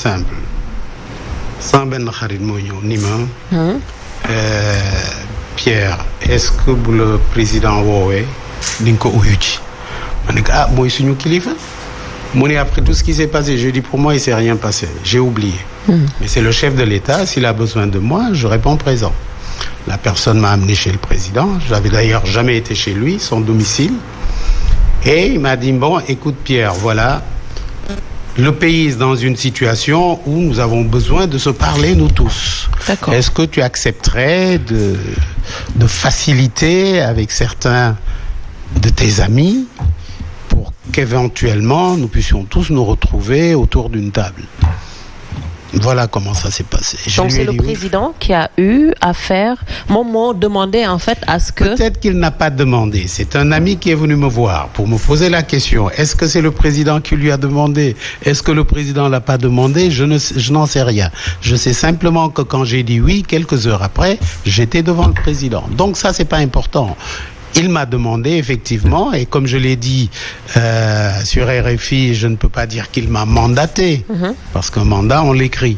simple sans benn xarit moo ñëw ni ma Pierre est-ce que bu le président woowee di nga ko uyu ci ma ne ko mooy suñu kilifa mu ne après tout ce qui s'est passé je dis pour moi il s'est rien passé j'ai oublié mais c'est le chef de l'État s'il a besoin de moi je réponds présent. La personne m'a amené chez le président j'avais d'ailleurs jamais été chez lui son domicile et il m'a dit bon écoute Pierre voilà le pays est dans une situation où nous avons besoin de se parler nous tous. D'accord. Est-ce que tu accepterais de faciliter avec certains de tes amis pour qu'éventuellement nous puissions tous nous retrouver autour d'une table? Voilà comment ça s'est passé. Donc c'est le président qui a eu à faire moom demandé en fait à ce que... Peut-être qu'il n'a pas demandé. C'est un ami qui est venu me voir pour me poser la question. Est-ce que c'est le président qui lui a demandé? Est-ce que le président l'a pas demandé? Je n'en sais rien. Je sais simplement que quand j'ai dit oui, quelques heures après, j'étais devant le président. Donc ça, c'est pas important. Il m'a demandé effectivement et comme je l'ai dit sur RFI, je ne peux pas dire qu'il m'a mandaté parce qu'un mandat on l'écrit.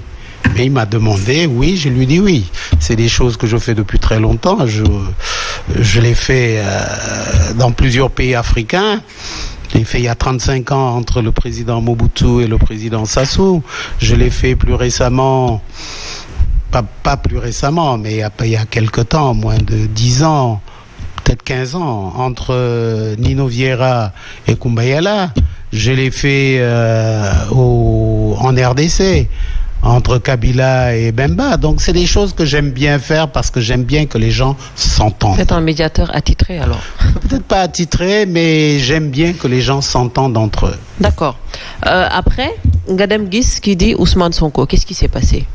Mais il m'a demandé, oui, je lui dis oui. C'est des choses que je fais depuis très longtemps. Je l'ai fait dans plusieurs pays africains. Je l'ai fait il y a 35 ans entre le président Mobutu et le président Sassou. Je l'ai fait plus récemment, pas plus récemment, mais il y a quelque temps, moins de 10 ans. Peut-être 15 ans, entre Nino Vieira et Kumbayala. Je l'ai fait en RDC, entre Kabila et Bemba. Donc c'est des choses que j'aime bien faire parce que j'aime bien que les gens s'entendent. C'est un médiateur attitré alors? Peut-être pas attitré, mais j'aime bien que les gens s'entendent entre eux. D'accord. Après, Ngadem Gis qui dit Ousmane Sonko, qu'est-ce qui s'est passé?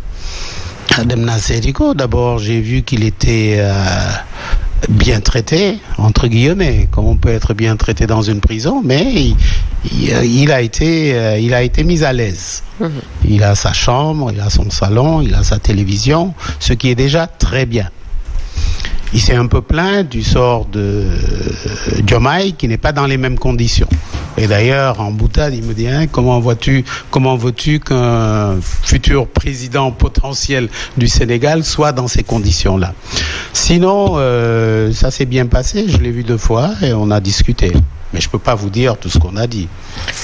Ademna Sediko, d'abord j'ai vu qu'il était... bien traité, entre guillemets, comme on peut être bien traité dans une prison, mais il a été mis à l'aise. Il a sa chambre, il a son salon, il a sa télévision, ce qui est déjà très bien. Il s'est un peu plaint du sort de Diomaye qui n'est pas dans les mêmes conditions. Et d'ailleurs, en boutade, il me dit comment veux-tu qu'un futur président potentiel du Sénégal soit dans ces conditions-là? Sinon, ça s'est bien passé, je l'ai vu 2 fois et on a discuté. Mais je peux pas vous dire tout ce qu'on a dit.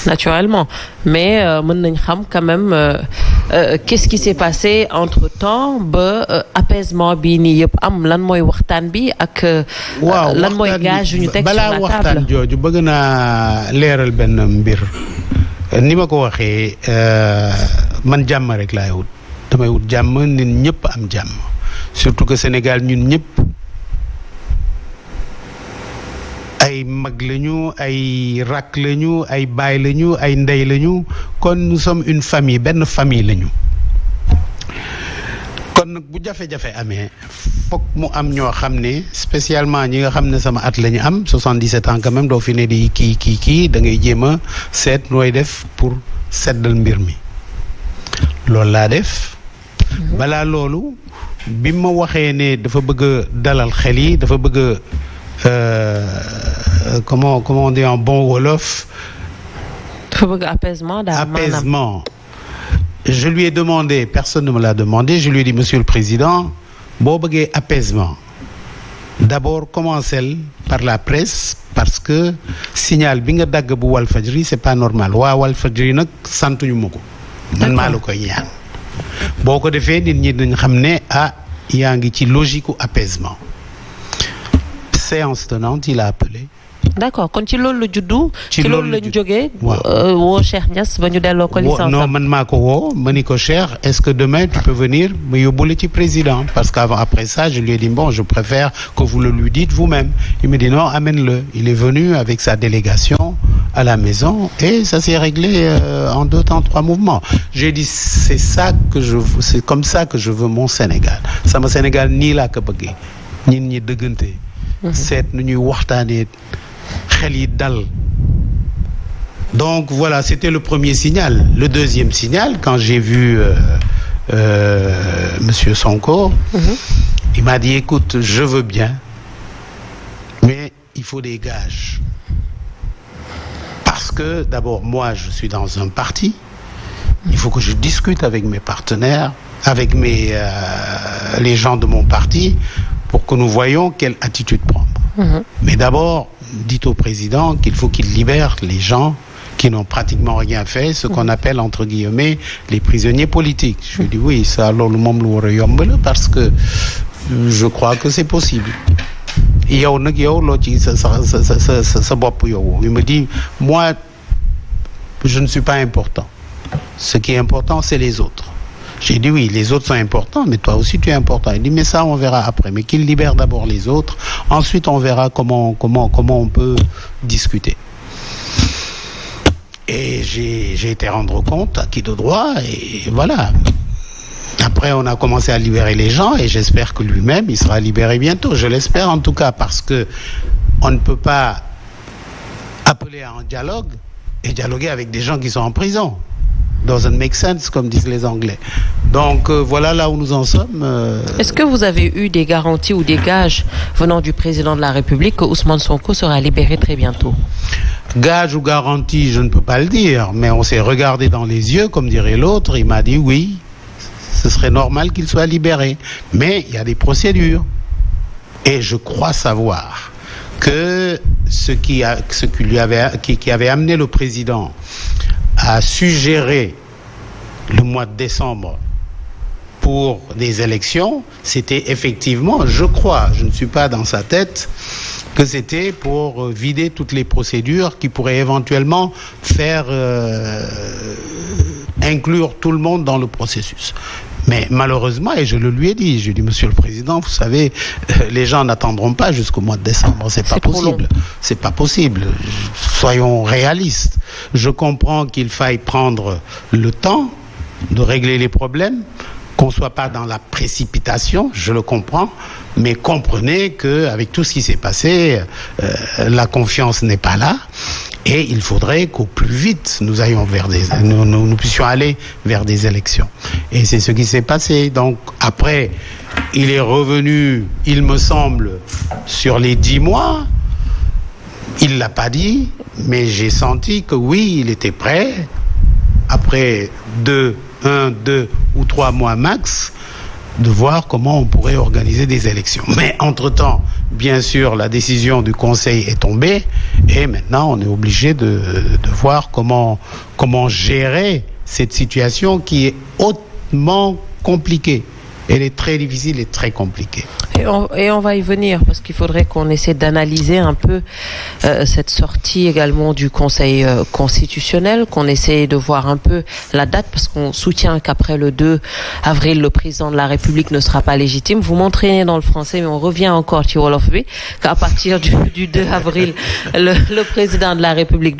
Naturellement. Mais mën nañ xam quand même qu'est-ce qui s'est passé entre-temps ba apaisement bi nii yëpp am lan mooy waxtaan bi ak lan mooy gage yu ñu teg sur la table. Balaa waxtaan jooju bëgg naa leeral benn mbir ni ma ko waxee man jàmm rek laay wut damay wut jàmm nit ñëpp am jàmm surtout que Sénégal ñun ñëpp ay mag lañu ay rak lañu ay baay lañu ay ndey lañu kon nous sommes une famille benn famille lañu kon nag bu jafe-jafe amee fokk mu am ñoo xam ne spécialement ñi nga xam ne sama at la ñu am 77 ans quand même doo fi ne di kii da ngay jéem a seet nooy def pour seddal mbir mi loolu laa def balaa loolu bi ma waxee ne dafa bëgg a dalal xel yi dafa bëgg a comment on dit en bon wolof? Apaisement. Apaisement. Je lui ai demandé, personne ne me l'a demandé, je lui ai dit monsieur le président boo bëggee apaisement d'abord commencez par la presse parce que signal bi nga dagg bu Walfadjri c'est pas normal waa Walfadjri nag santuñu ma ko man maa la koy ñaan boo ko defee nit ñi dañ xam ne yaa ngi ci logique u apaisement. Séance tenante il a appelé. D'accord kon ci loolu la juddu. ci loolu lañ jógee. woo Cheikh Niass ba ñu delloo ko licence. non man maa ko woo ma ni ko Cheikh est-ce que demain tu peux venir ma yóbbule ci président parce qu'avant après ça je lui ai dit bon je préfère que vous le lui dites vous-même. Il me dit non amène-le. Il est venu avec sa délégation à la maison et ça s'est réglé en 2 temps 3 mouvements. J'ai dit c'est comme ça que je veux mon Sénégal sama Sénégal nii laa ko bëggee nit ñi dëggante. seet nu ñuy waxtaanee xel yi dal. Donc voilà, c'était le premier signal. Le deuxième signal, quand j'ai vu monsieur Sonko, il m'a dit écoute, je veux bien, mais il faut des gages. Parce que d'abord moi je suis dans un parti Il faut que je discute avec mes partenaires, avec les gens de mon parti, pour que nous voyions quelle attitude prendre. Mais d'abord, dites au président qu'il faut qu'il libère les gens qui n'ont pratiquement rien fait, ce qu'on appelle, entre guillemets, les prisonniers politiques. Je dis oui, ça, alors le monde le parce que je crois que c'est possible. Il me dit, moi, je ne suis pas important. Ce qui est important, c'est les autres. J'ai dit oui, les autres sont importants, mais toi aussi tu es important. Il dit mais ça on verra après, mais qu'il libère d'abord les autres, ensuite on verra comment on peut discuter. Et j'ai été rendre compte à qui de droit, et voilà. Après on a commencé à libérer les gens, et j'espère que lui-même il sera libéré bientôt. Je l'espère en tout cas, parce que on ne peut pas appeler à un dialogue et dialoguer avec des gens qui sont en prison. Doesn't make sense, comme disent les Anglais. Donc voilà là où nous en sommes. Est-ce que vous avez eu des garanties ou des gages venant du président de la République que Ousmane Sonko sera libéré très bientôt? Gage ou garantie, je ne peux pas le dire, mais on s'est regardé dans les yeux, comme dirait l'autre. Il m'a dit oui, ce serait normal qu'il soit libéré, mais il y a des procédures. Et je crois savoir que ce qui avait amené le président à suggérer le mois de décembre pour des élections, c'était effectivement, je crois, je ne suis pas dans sa tête, que c'était pour vider toutes les procédures qui pourraient éventuellement faire inclure tout le monde dans le processus. Mais malheureusement, et je le lui ai dit, Monsieur le Président, vous savez, les gens n'attendront pas jusqu'au mois de décembre, c'est pas possible. C'est pas possible. Soyons réalistes. Je comprends qu'il faille prendre le temps de régler les problèmes, qu'on soit pas dans la précipitation, je le comprends, mais comprenez que avec tout ce qui s'est passé, la confiance n'est pas là. Et il faudrait qu'au plus vite nous puissions aller vers des élections. Et c'est ce qui s'est passé. Donc après, il est revenu, il me semble, sur les 10 mois. Il l'a pas dit, mais j'ai senti que oui, il était prêt. Après 2 ou 3 mois max, de voir comment on pourrait organiser des élections. Mais entre-temps, bien sûr, la décision du Conseil est tombée et maintenant on est obligé de voir comment gérer cette situation qui est hautement compliquée. Elle est très difficile et très compliquée. Et on va y venir, parce qu'il faudrait qu'on essaie d'analyser un peu cette sortie également du Conseil constitutionnel, qu'on essaie de voir un peu la date, parce qu'on soutient qu'après le 2 avril, le président de la République ne sera pas légitime. Vous m'entraînez dans le français, mais on revient encore sur Wolof bi, qu'à partir du 2 avril, le président de la République